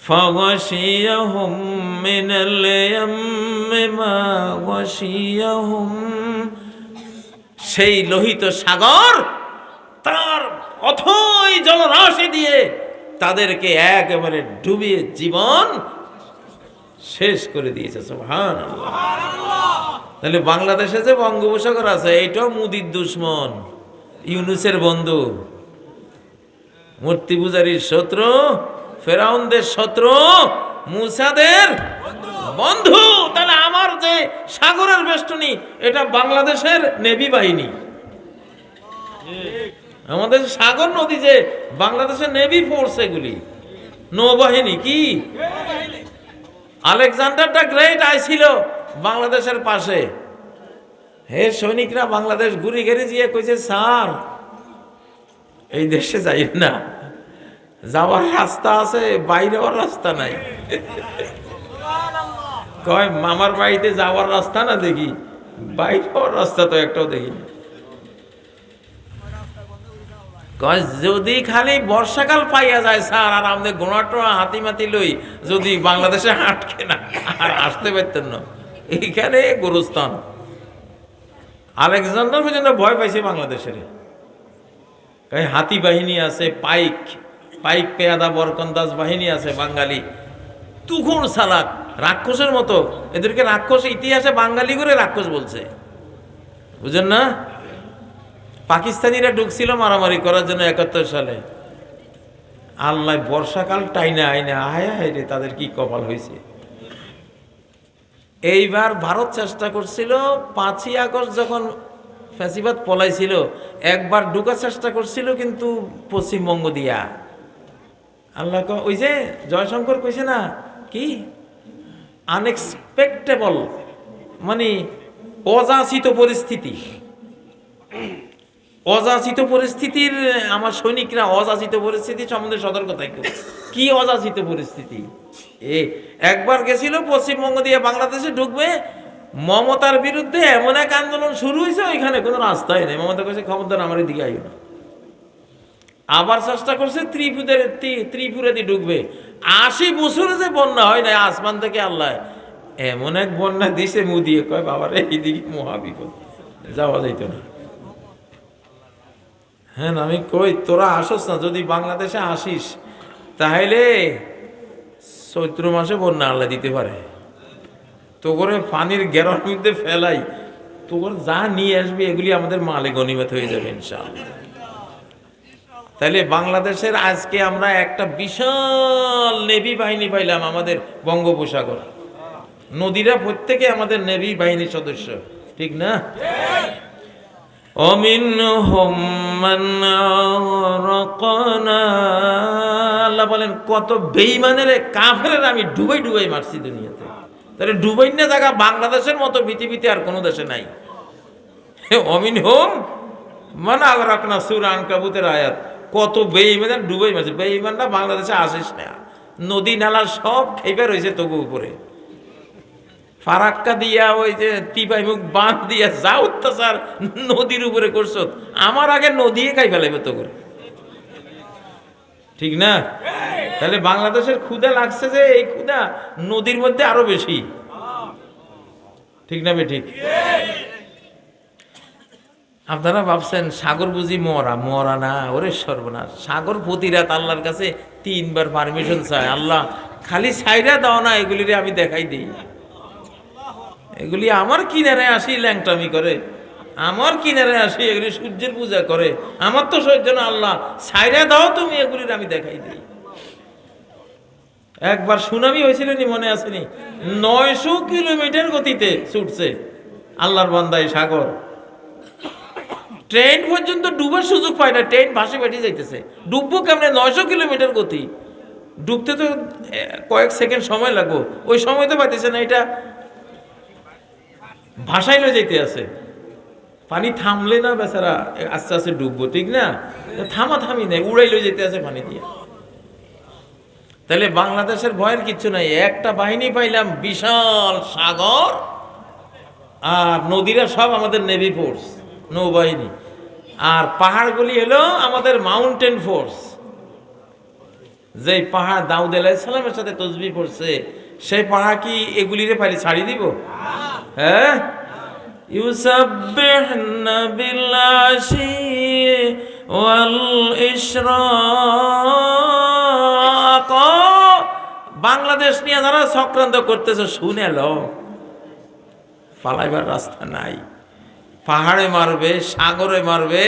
ফাগাশিয়াহুম মিনাল ইয়াম্মি মা গাশিয়াহুম, সেই লোহিত সাগর তার অথই জলরাশি দিয়ে তাদেরকে একেবারে ডুবিয়ে জীবন শেষ করে দিয়েছে। সুবহানাল্লাহ। তাহলে বাংলাদেশে যে বঙ্গোপসাগর আছে এইটাও মুদির দুশ্মন, ইউনুসের বন্ধু, মূর্তি পূজারীর শত্রু, ফেরাউনদের শত্রু, মুসাদের বন্ধু। তাহলে আমার যে সাগরের বেষ্টনী এটা বাংলাদেশের নেভি বাহিনী, আমাদের সাগর নদী যে বাংলাদেশের নেভি ফোর্স, এগুলি নৌবাহিনী। কি আলেকজান্ডার দ্য গ্রেট আইছিল বাংলাদেশের পাশে, হে সৈনিকরা বাংলাদেশ ঘুরি ঘেরে গিয়ে কইছে, স্যার এই দেশে যাই না, যাওয়ার রাস্তা আছে, বাইরে হওয়ার রাস্তা নাই। কয় মামার বাড়িতে যাওয়ার রাস্তা না দেখি, বাইরে হওয়ার রাস্তা তো একটাও দেখি না। কয় যদি খালি বর্ষাকাল পাইয়া যায় স্যার, আর আমাদের গোড়াটোয়া হাতিমাতি লই যদি বাংলাদেশে আটকে না, আর আসতে পারতেন না, এইখানে গোরস্থান। আলেকজান্ডার পর্যন্ত ভয় পাইছে বাংলাদেশের। হাতি বাহিনী আছে, পাইক পাইক পেয়াদা বরকন্দাজ বাহিনী আছে বাঙালি, তুখুন সালাক, রাক্ষসের মতো। এদেরকে রাক্ষস ইতিহাসে বাঙালি করে রাক্ষস বলছে, বুঝেন না? পাকিস্তানিরা ঢুকছিল মারামারি করার জন্য 71 সালে। আল্লাহ বর্ষাকাল টাইনা আইনা, আয় হায় রে, তাদের কি কপাল হয়েছে। এইবার ভারত চেষ্টা করছিল 5ই আগস্ট যখন ফ্যাসিবাদ পলাইছিল, একবার ঢুকার চেষ্টা করছিল, কিন্তু পশ্চিমবঙ্গ দিয়া। আল্লাহ ওই যে জয়শঙ্কর কইছে না, কি আনএক্সপেক্টেবল, মানে অযাচিত পরিস্থিতি। অযাচিত পরিস্থিতির আমার সৈনিকরা অযাচিত পরিস্থিতি সম্বন্ধে সতর্ক থাকবে। কি অযাচিত পরিস্থিতি? একবার গেছিল পশ্চিমবঙ্গ দিয়ে বাংলাদেশে ঢুকবে, মমতার বিরুদ্ধে এমন এক আন্দোলন শুরু হয়েছে, ওইখানে কোনো রাস্তাই নেই। মমতা কইছে খবরদার আমার দিকে আইও না। আবার চেষ্টা করছে ত্রিপুরা দিয়ে ঢুকবে, 80 বছরে যে বন্যা হয় না, আসমান থেকে আল্লাহ এমন এক বন্যা দিছে, মুদিয়ে কয় বাবারে এইদিকে মহাবিপদ, যাওয়া যাইত না। হ্যাঁ, আমি কই তোরা আসস না, যদি বাংলাদেশে আসিস তাহলে চৈত্র মাসে বন্যা আল্লাহ দিতে পারে। তো করে পানির গেরোর মধ্যে ফেলাই, তো করে যা নিয়ে আসবি এগুলি আমাদের মালে গনিমত হয়ে যাবে ইনশাআল্লাহ। তাহলে বাংলাদেশের আজকে আমরা একটা বিশাল নেভি বাহিনী পাইলাম আমাদের বঙ্গোপসাগর। নদীরা প্রত্যেকে আমাদের নেভি বাহিনীর সদস্য, ঠিক না? আল্লাহ বলেন কত বেঈমানের কাফেরের আমি ডুবাই ডুবাই মারছি দুনিয়াতে। তাহলে ডুবাই না জায়গা বাংলাদেশের মতো পৃথিবীতে আর কোনো দেশে নাই। অমিন হোম মানা রাখনা সূরা আনকাবুতের আয়াত, কত বেঈমান ডুবাই মারছে। বেঈমানরা বাংলাদেশে আসিস না, নদী নালা সব খেপে রয়েছে তবু উপরে। ফারাক্কা দিয়া ওই যে টিপাই মুখ বাঁধ দিয়া যা অত্যাচার নদীর উপরে করছো, আমার আগে নদীয়ে খাই ফেলাইবে তো করে, ঠিক না? তাহলে বাংলাদেশের ক্ষুধা লাগছে যে, এই ক্ষুধা নদীর মধ্যে আরো বেশি, ঠিক না? ঠিক। আপনারা ভাবছেন সাগর বুঝি মরা? মরা না, ওরে সর্বনাশ। সাগর প্রতি রাত আল্লাহর কাছে 3 বার পারমিশন চায়, আল্লাহ খালি ছাইরা দাও না, এগুলিরে আমি দেখাই দিই। এগুলি আমার কিনারে আসি ল্যাংটামি করে, আমার কিনারে আসি এগুলি সূর্যের পূজা করে, আমার তো সহ্য না, আল্লাহ ছাইরা দাও তুমি, এগুলির আমি দেখাই দিই। একবার সুনামি হয়েছিল নি, মনে আসেনি? 900 কিলোমিটার গতিতে ছুটছে আল্লাহর বান্দায় সাগর, ট্রেন পর্যন্ত ডুবার সুযোগ পায় না, ট্রেন ভাসে বেটে যাইতেছে। ডুববো কেমনে? 900 কিলোমিটার গতি, ডুবতে তো কয়েক সেকেন্ড সময় লাগবো, ওই সময় তো পাইতেছে না, এটা ভাসাই লয়ে যাইতে আছে। পানি থামলে না বেচারা আস্তে আস্তে ডুববো, ঠিক না? থামি নেই, উড়াই লয়ে যেতে আছে পানি দিয়ে। তাহলে বাংলাদেশের ভয়ের কিচ্ছু নাই, একটা বাহিনী পাইলাম, বিশাল সাগর, আর নদীরা সব আমাদের নেভি ফোর্স, নৌবাহিনী, আর পাহাড়গুলি হলো আমাদের মাউন্টেন ফোর্স। যেই পাহাড় দাউদ আলাইহিস সালামের সাথে তসবিহ পড়ছে, সেই পাহাড় কি এগুলিরে পারি ছাড়ি দিব? হ্যাঁ, ইউসাব্বিহনা বিল আশি ওয়াল ইশরাক। বাংলাদেশ নিয়ে যারা চক্রান্ত করতেছে শুনে লো, পালাইবার রাস্তা নাই। পাহাড়ে মারবে, সাগরে মারবে,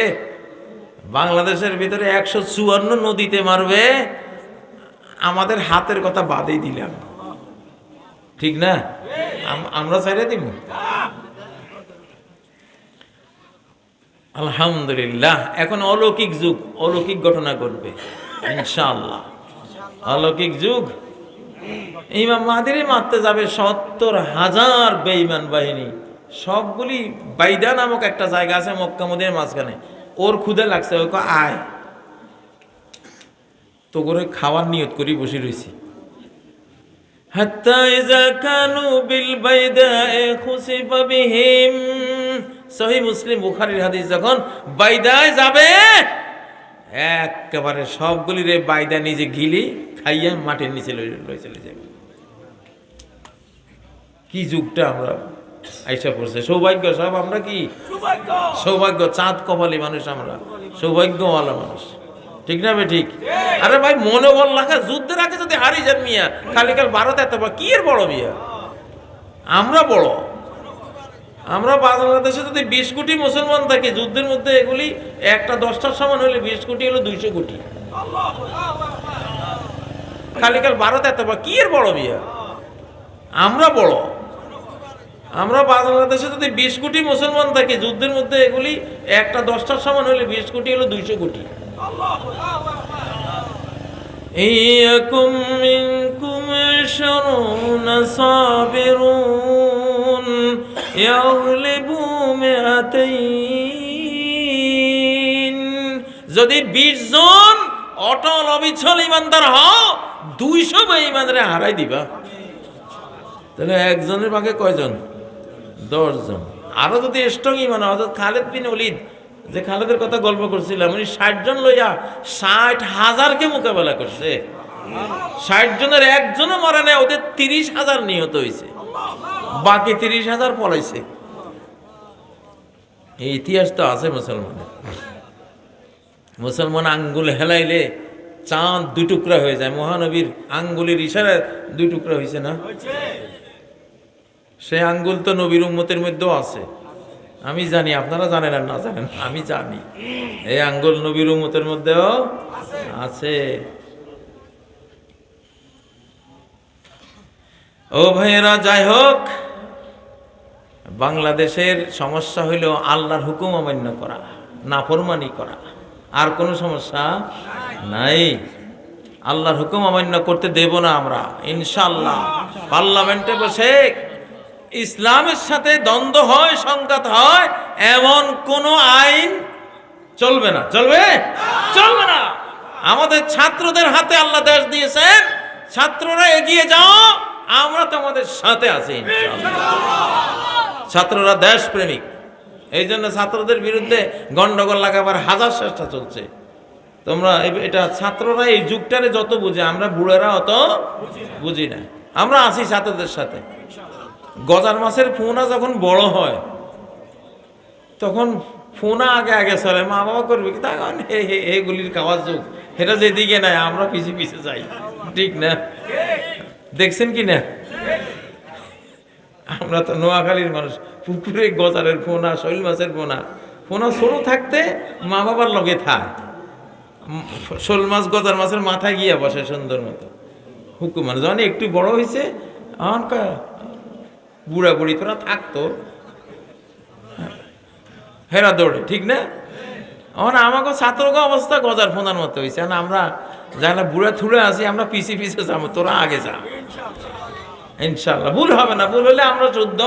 বাংলাদেশের ভিতরে 154 নদীতে মারবে, আমাদের হাতের কথা বাদেই দিলাম, ঠিক না? আমরা ছেড়ে দিব? আলহামদুলিল্লাহ। এখন অলৌকিক যুগ, অলৌকিক ঘটনা ঘটবে ইনশাআল্লাহ। অলৌকিক যুগ। ইমাম মাহদিরে মারতে যাবে 70,000 বেঈমান বাহিনী। সবগুলি বাইদা নামক একটা জায়গা আছে মক্কা মদিনার মাঝখানে। ওর ক্ষুধা লাগছে, ওই আয় তো করে খাওয়ার নিয়ত করি বসে রয়েছি। হাত্তা ইযা কানু বিল বাইদায়ে খুসিফা বিহিম। সহিহ মুসলিম বুখারীর হাদিস। যখন বাইদায় যাবে একেবারে সবগুলি রে বাইদা নিজে গিলি খাইয়া মাটির নিচে লই চলে যাবে। কি যুগটা আমরা আইসা পড়ছে। সৌভাগ্য সব আমরা, কি সৌভাগ্য, চাঁদ কপালি মানুষ আমরা, সৌভাগ্যওয়ালা মানুষ, ঠিক না? ঠিক। আরে ভাই মনোবল রাখা, যুদ্ধের আগে যদি হারি যান মিয়া, খালি কাল ভারত এত কি এর বড় মিয়া? আমরা বড়। আমরা বাংলাদেশে যদি 20 কোটি মুসলমান থাকি, যুদ্ধের মধ্যে এগুলি একটা 10টার সমান হলে 20 কোটি হলো 200 কোটি। খালি কাল ভারত এত কি এর বড় মিয়া? আমরা বড়। আমরা বাংলাদেশে যদি 20 কোটি মুসলমান থাকি, যুদ্ধের মধ্যে এগুলি একটা 10টার সমান হলে 20 কোটি হলো 200 কোটি। ইয়াকুম মিনকুম 20 সাবিরুন ইয়াগলিবু মিআতাইন। যদি 20 জন অটল অবিচল ইমানদার হও, 200 বেঈমানরে হারাই দিবা। তাহলে একজনের ভাগে কয়জন? 10 জন। আরো যদি স্ট্রং ইমান হয়, খালেদ বিন ওলীদ, যে খালেদের কথা গল্প করছিলাম, উনি 60 জন লইয়া 60,000কে মোকাবেলা করছে। 60 জনের একজনও মরে নাই, ওদের 30,000 নিহত হয়েছে, বাকি 30,000 পলাইছে। এই ইতিহাস তো আছে মুসলমানের। মুসলমান আঙ্গুল হেলাইলে চাঁদ 2 টুকরা হয়ে যায়। মহানবীর আঙ্গুলের ইশারায় 2 টুকরা হয়েছে না? সে আঙ্গুল তো নবীর উম্মতের মধ্যেও আছে। আমি জানি, আপনারা জানেন আর না জানেন, আমি জানি এই আঙ্গুল নবীর উম্মতের মধ্যেও আছে। ও ভাইয়েরা, যাই হোক, বাংলাদেশের সমস্যা হইল আল্লাহর হুকুম অমান্য করা, নাফরমানি করা। আর কোনো সমস্যা নাই। আল্লাহর হুকুম অমান্য করতে দেব না আমরা ইনশাআল্লাহ। পার্লামেন্টে বসে ইসলামের সাথে দ্বন্দ্ব হয়, সংঘাত হয়, এমন কোন আইন চলবে না। চলবে? চলবে না। আমাদের ছাত্রদের হাতে আল্লাহ দেশ দিয়েছেন, ছাত্ররা এগিয়ে যাও, আমরা তোমাদের সাথে আছি ইনশাআল্লাহ। ছাত্ররা দেশ প্রেমিক, এই জন্য ছাত্রদের বিরুদ্ধে গন্ডগোল লাগাবার হাজার চেষ্টা চলছে। তোমরা এটা, ছাত্ররা এই যুগটারে যত বুঝে, আমরা বুড়েরা অত বুঝি না। আমরা আছি ছাত্রদের সাথে। গজার মাছের ফোনা যখন বড় হয়, তখন ফোনা আগে আগে চলে, মা বাবা করবে কি, তখন এগুলির খাওয়ার যুগ, এটা যেদিকে নাই আমরা পিছিয়ে পিছিয়ে যাই, ঠিক না? দেখছেন কি না? আমরা তো নোয়াখালীর মানুষ, পুকুরে গজারের ফোনা, শৈল মাছের ফোনা, ফোনা ছোট থাকতে মা বাবার লগে থাক, শোল মাছ গজার মাছের মাথায় গিয়ে বসে সুন্দর মতো হুকুমান। যখন একটু বড় হয়েছে, বুড়া বুড়ি তোরা থাকতো, হেরা দৌড়ে, ঠিক না? আমাকে ছাত্রকে অবস্থা গজার ফোনার মতো হয়েছে। আমরা যারা বুড়া থুড়ে আছি, আমরা পিছিয়ে পিছিয়ে যাবো, তোরা আগে যা ইনশাআল্লাহ। ভুল হবে না, ভুল হলে আমরা যুদ্ধ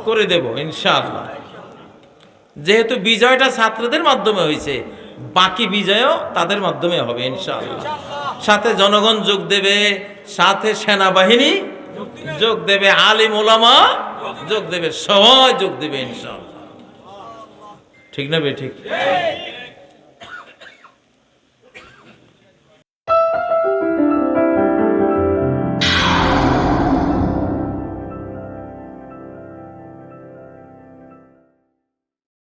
করে দেব ইনশাআল্লাহ। যেহেতু বিজয়টা ছাত্রদের মাধ্যমে হয়েছে, বাকি বিজয়ও তাদের মাধ্যমে হবে ইনশাআল্লাহ। সাথে জনগণ যোগ দেবে, সাথে সেনাবাহিনী যোগ দেবে, আলিম ওলামা যোগ দেবে, সবাই যোগ দেবে ইনশাআল্লাহ, ঠিক না বে? ঠিক।